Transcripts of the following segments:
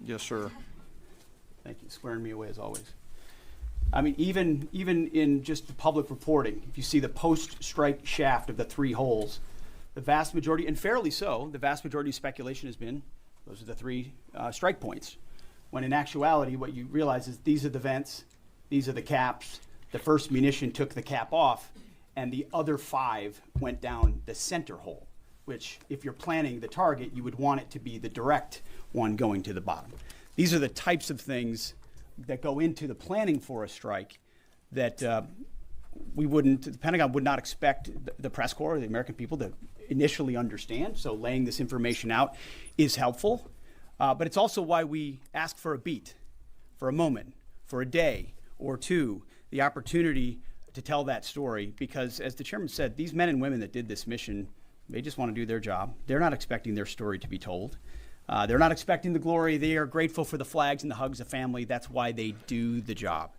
Yes, sir. Thank you. Squaring me away as always. I mean, even in just the public reporting, if you see the post-strike shaft of the 3 holes, the vast majority, and fairly so, the vast majority of speculation has been those are the 3 strike points. When in actuality, what you realize is these are the vents, these are the caps. The first munition took the cap off, and the other 5 went down the center hole, which if you're planning the target, you would want it to be the direct one going to the bottom. These are the types of things that go into the planning for a strike that the Pentagon would not expect the press corps, the American people, to initially understand. So laying this information out is helpful. But it's also why we ask for a beat, for a moment, for a day or 2, the opportunity to tell that story. Because as the chairman said, these men and women that did this mission, they just want to do their job. They're not expecting their story to be told. They're not expecting the glory. They are grateful for the flags and the hugs of family. That's why they do the job.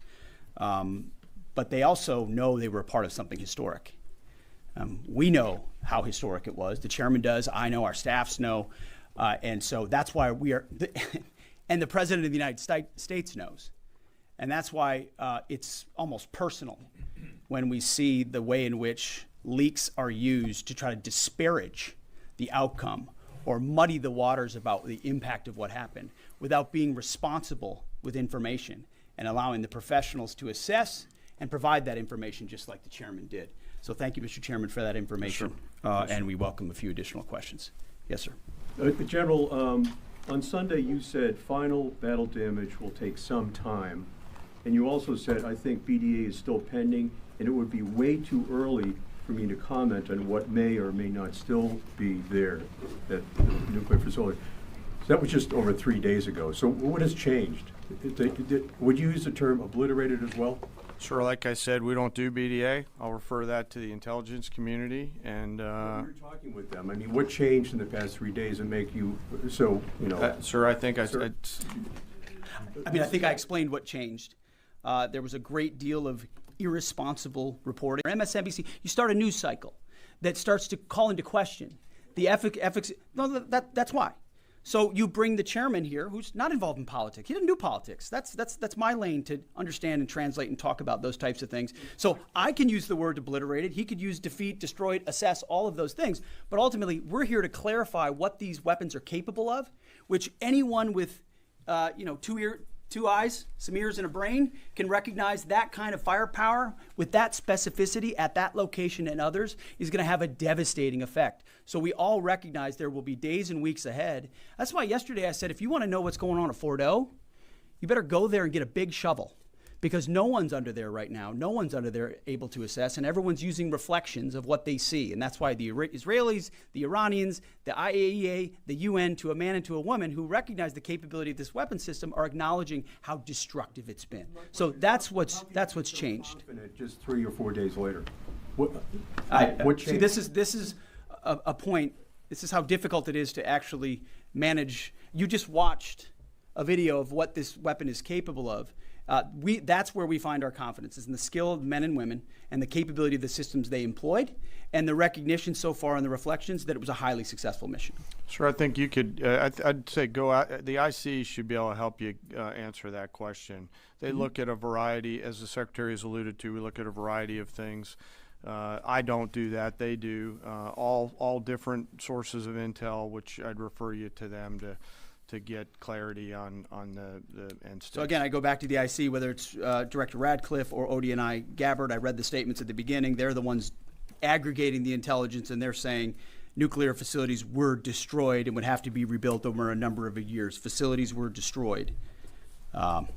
But they also know they were a part of something historic. We know how historic it was. The chairman does. I know. Our staffs know. And so that's why we are, and the President of the United States knows. And that's why it's almost personal when we see the way in which leaks are used to try to disparage the outcome or muddy the waters about the impact of what happened without being responsible with information and allowing the professionals to assess and provide that information just like the chairman did. So thank you, Mr. Chairman, for that information. Yes, and we welcome a few additional questions. Yes, sir. General, on Sunday you said final battle damage will take some time. And you also said, I think BDA is still pending, and it would be way too early for me to comment on what may or may not still be there at the nuclear facility. So that was just over 3 days ago. So what has changed? Would you use the term obliterated as well? Sure, like I said, we don't do BDA. I'll refer that to the intelligence community. And you're talking with them. I mean, what changed in the past 3 days and make you so, you know? Sir, I think I think I explained what changed. There was a great deal of irresponsible reporting. MSNBC, you start a news cycle that starts to call into question the ethics. No, that's why. So you bring the chairman here, who's not involved in politics. He doesn't do politics. That's my lane to understand and translate and talk about those types of things. So I can use the word obliterated. He could use defeat, destroyed, assess, all of those things. But ultimately, we're here to clarify what these weapons are capable of, which anyone with, two eyes, some ears, and a brain can recognize that kind of firepower with that specificity at that location and others is going to have a devastating effect. So we all recognize there will be days and weeks ahead. That's why yesterday I said, if you want to know what's going on at Fort O, you better go there and get a big shovel, because no one's under there right now. No one's under there able to assess, and everyone's using reflections of what they see. And that's why the Israelis, the Iranians, the IAEA, the UN, to a man and to a woman who recognize the capability of this weapon system, are acknowledging how destructive it's been. So that's what's changed. Just 3 or 4 days later, what changed? See, this is a point. This is how difficult it is to actually manage. You just watched a video of what this weapon is capable of. That's where we find our confidence, is in the skill of men and women and the capability of the systems they employed, and the recognition so far in the reflections that it was a highly successful mission. Sure, I think you could, I'd say go out, the IC should be able to help you answer that question. They look at a variety, as the Secretary has alluded to, we look at a variety of things. I don't do that, they do. All different sources of intel, which I'd refer you to them to get clarity on the end state. So again, I go back to the IC, whether it's Director Radcliffe or ODNI Gabbard. I read the statements at the beginning. They're the ones aggregating the intelligence, and they're saying nuclear facilities were destroyed and would have to be rebuilt over a number of years. Facilities were destroyed. What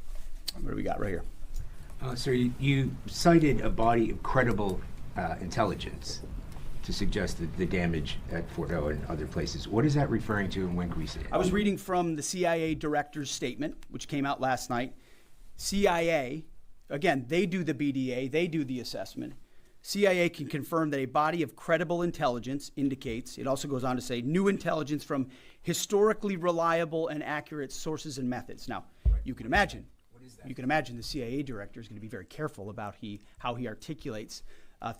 do we got right here? Sir, you cited a body of credible intelligence to suggest the damage at Fort O and other places. What is that referring to, and when can we see it? I was reading from the CIA director's statement, which came out last night. CIA, again, they do the BDA, they do the assessment. CIA can confirm that a body of credible intelligence indicates, it also goes on to say, new intelligence from historically reliable and accurate sources and methods. Now, you can imagine, the CIA director is going to be very careful about how he articulates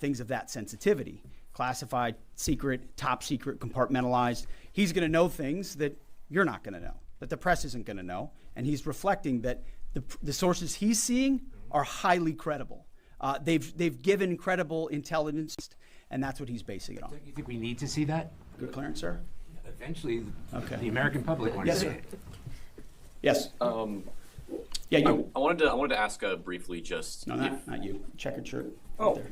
things of that sensitivity. Classified, secret, top secret, compartmentalized. He's going to know things that you're not going to know. that the press isn't going to know, and he's reflecting that the sources he's seeing are highly credible. They've given credible intelligence, and that's what he's basing it on. Don't you think we need to see that? Good clearance, sir? Eventually, Okay. the American public wants Yes, to see sir. it. Yes. Yeah, you. I wanted to ask briefly just No, not you. Checkered shirt. Oh, There.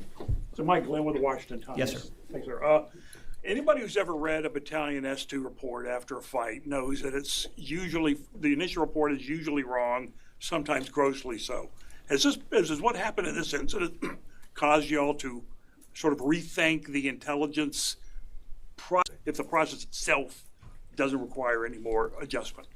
so Mike Glenn with the Washington Times. Yes, sir. Thanks, sir. Anybody who's ever read a battalion S2 report after a fight knows that it's usually, the initial report is usually wrong, sometimes grossly so. Has what happened in this incident caused you all to sort of rethink the intelligence process, if the process itself doesn't require any more adjustment?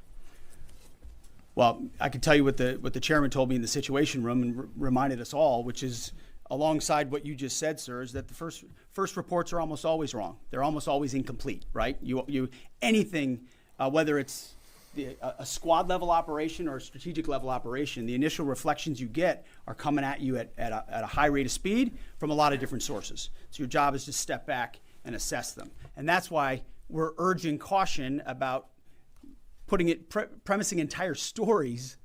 Well, I can tell you what the chairman told me in the Situation Room and reminded us all, which is alongside what you just said, sir, is that the first reports are almost always wrong. They're almost always incomplete, right? Anything, whether it's a squad level operation or a strategic level operation, the initial reflections you get are coming at you at a high rate of speed from a lot of different sources. So your job is to step back and assess them. And that's why we're urging caution about premising entire stories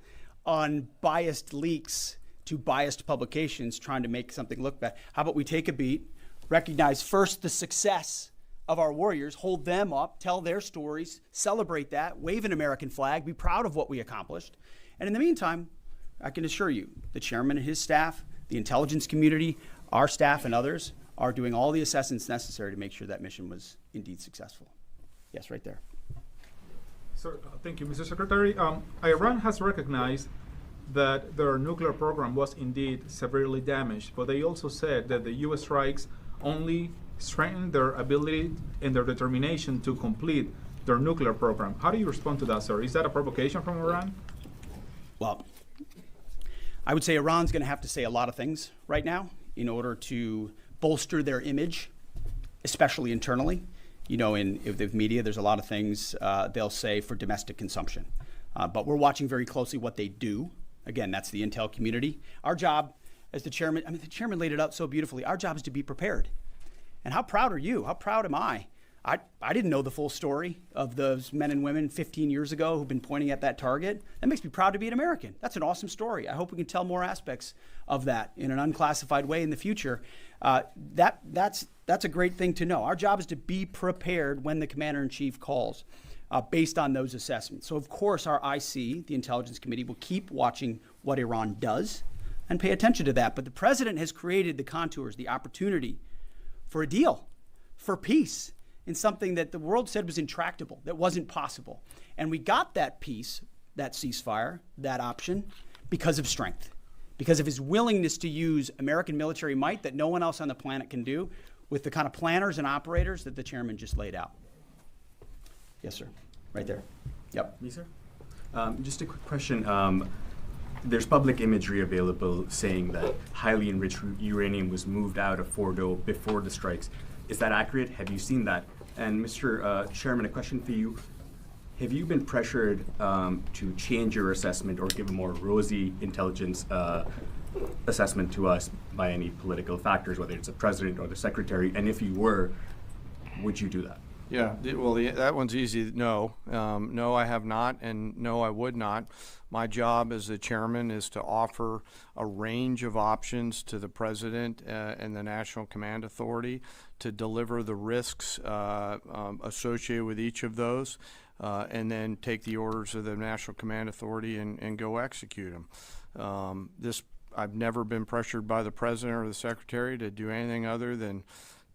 on biased leaks to biased publications trying to make something look bad. How about we take a beat, recognize first the success of our warriors, hold them up, tell their stories, celebrate that, wave an American flag, be proud of what we accomplished. And in the meantime, I can assure you, the chairman and his staff, the intelligence community, our staff and others are doing all the assessments necessary to make sure that mission was indeed successful. Yes, right there. Sir, thank you, Mr. Secretary. Iran has recognized that their nuclear program was indeed severely damaged, but they also said that the U.S. strikes only strengthened their ability and their determination to complete their nuclear program. How do you respond to that, sir? Is that a provocation from Iran? Well, I would say Iran's going to have to say a lot of things right now in order to bolster their image, especially internally. You know, in the media, there's a lot of things they'll say for domestic consumption. But we're watching very closely what they do. Again, that's the intel community. Our job as the chairman, the chairman laid it out so beautifully. Our job is to be prepared. And how proud are you? How proud am I? I didn't know the full story of those men and women 15 years ago who've been pointing at that target. That makes me proud to be an American. That's an awesome story. I hope we can tell more aspects of that in an unclassified way in the future. That's a great thing to know. Our job is to be prepared when the commander-in-chief calls based on those assessments. So, of course, our IC, the Intelligence Committee, will keep watching what Iran does and pay attention to that. But the president has created the contours, the opportunity for a deal, for peace, in something that the world said was intractable, that wasn't possible. And we got that peace, that ceasefire, that option, because of strength, because of his willingness to use American military might that no one else on the planet can do with the kind of planners and operators that the chairman just laid out. Yes, sir. Right there. Yep. Me, sir? Just a quick question. There's public imagery available saying that highly enriched uranium was moved out of Fordo before the strikes. Is that accurate? Have you seen that? And Mr. Chairman, a question for you. Have you been pressured to change your assessment or give a more rosy intelligence assessment to us by any political factors, whether it's the president or the secretary? And if you were, would you do that? Yeah, that one's easy. No, no, I have not, and no, I would not. My job as the chairman is to offer a range of options to the president and the National Command Authority to deliver the risks associated with each of those, and then take the orders of the National Command Authority and go execute them. I've never been pressured by the president or the secretary to do anything other than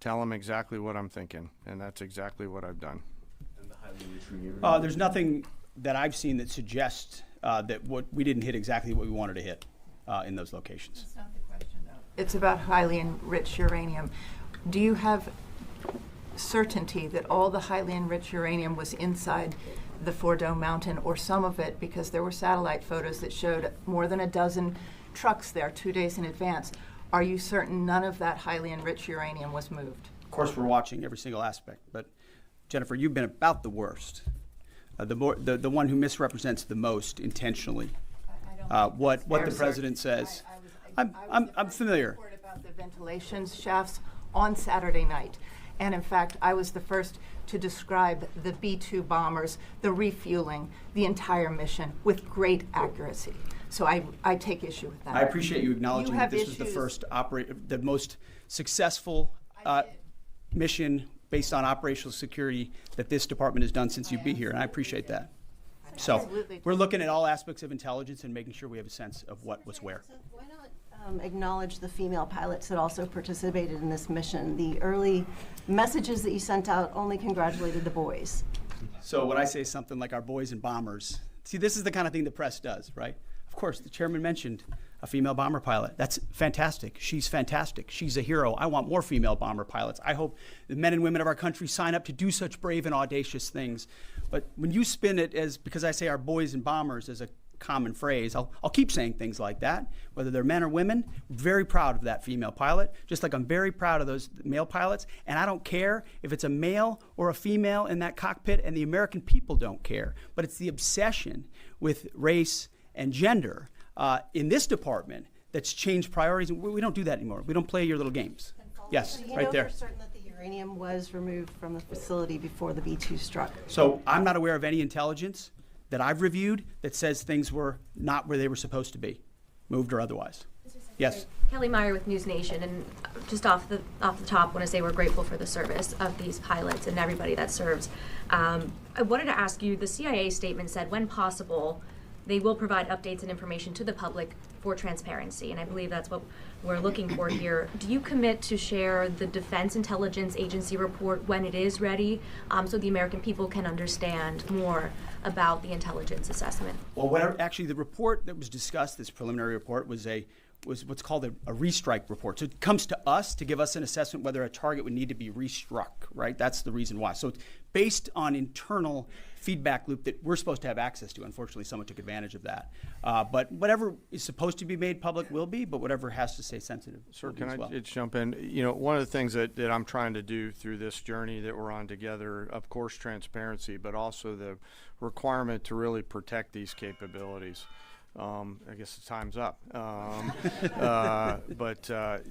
tell them exactly what I'm thinking, and that's exactly what I've done. And the highly enriched uranium? There's nothing that I've seen that suggests that we didn't hit exactly what we wanted to hit in those locations. That's not the question, though. It's about highly enriched uranium. Do you have certainty that all the highly enriched uranium was inside the Fordo mountain, or some of it, because there were satellite photos that showed more than a dozen trucks there 2 days in advance? Are you certain none of that highly enriched uranium was moved? Of course, we're watching every single aspect, but Jennifer, you've been about the worst, the one who misrepresents the most intentionally. What the president says. I'm familiar. Report about the ventilation shafts on Saturday night, and in fact, I was the first to describe the B-2 bombers, the refueling, the entire mission with great accuracy. So I take issue with that. I appreciate you acknowledging that have this was the issues. first the most successful mission based on operational security that this department has done since you've been here, and I appreciate that. So Absolutely. we're looking at all aspects of intelligence and making sure we have a sense of what was where. Why not acknowledge the female pilots that also participated in this mission? The early messages that you sent out only congratulated the boys. So when I say something like our boys and bombers, see, this is the kind of thing the press does, right? Of course, the chairman mentioned a female bomber pilot. That's fantastic. She's fantastic. She's a hero. I want more female bomber pilots. I hope the men and women of our country sign up to do such brave and audacious things. But when you spin it as, because I say our boys and bombers as a common phrase, I'll keep saying things like that, whether they're men or women. I'm very proud of that female pilot, just like I'm very proud of those male pilots. And I don't care if it's a male or a female in that cockpit, and the American people don't care. But it's the obsession with race and gender in this department that's changed priorities. And we don't do that anymore. We don't play your little games. Yes, Do you right know there. for certain that the uranium was removed from the facility before the B-2 struck? So I'm not aware of any intelligence that I've reviewed that says things were not where they were supposed to be, moved or otherwise. Yes. Kelly Meyer with News Nation, and just off the top, want to say we're grateful for the service of these pilots and everybody that serves. I wanted to ask you, the CIA statement said, when possible, they will provide updates and information to the public for transparency, and I believe that's what we're looking for here. Do you commit to share the Defense Intelligence Agency report when it is ready, so the American people can understand more about the intelligence assessment? Well, actually, the report that was discussed, this preliminary report, was what's called a restrike report. So it comes to us to give us an assessment whether a target would need to be restruck, right? That's the reason why. So it's based on internal feedback loop that we're supposed to have access to. Unfortunately, someone took advantage of that. But whatever is supposed to be made public will be, but whatever has to stay sensitive will be Can as I well. just jump in? You know, one of the things that I'm trying to do through this journey that we're on together, of course, transparency, but also the requirement to really protect these capabilities. I guess the time's up.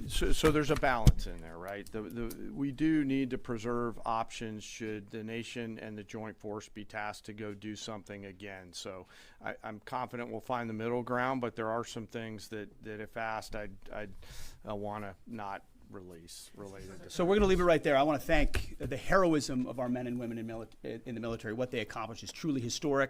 So there's a balance in there, right? We do need to preserve options should the nation and the joint force be tasked to go do something again. So I'm confident we'll find the middle ground, but there are some things that if asked, I'd want to not release related to. So we're going to leave it right there. I want to thank the heroism of our men and women in the military. What they accomplished is truly historic.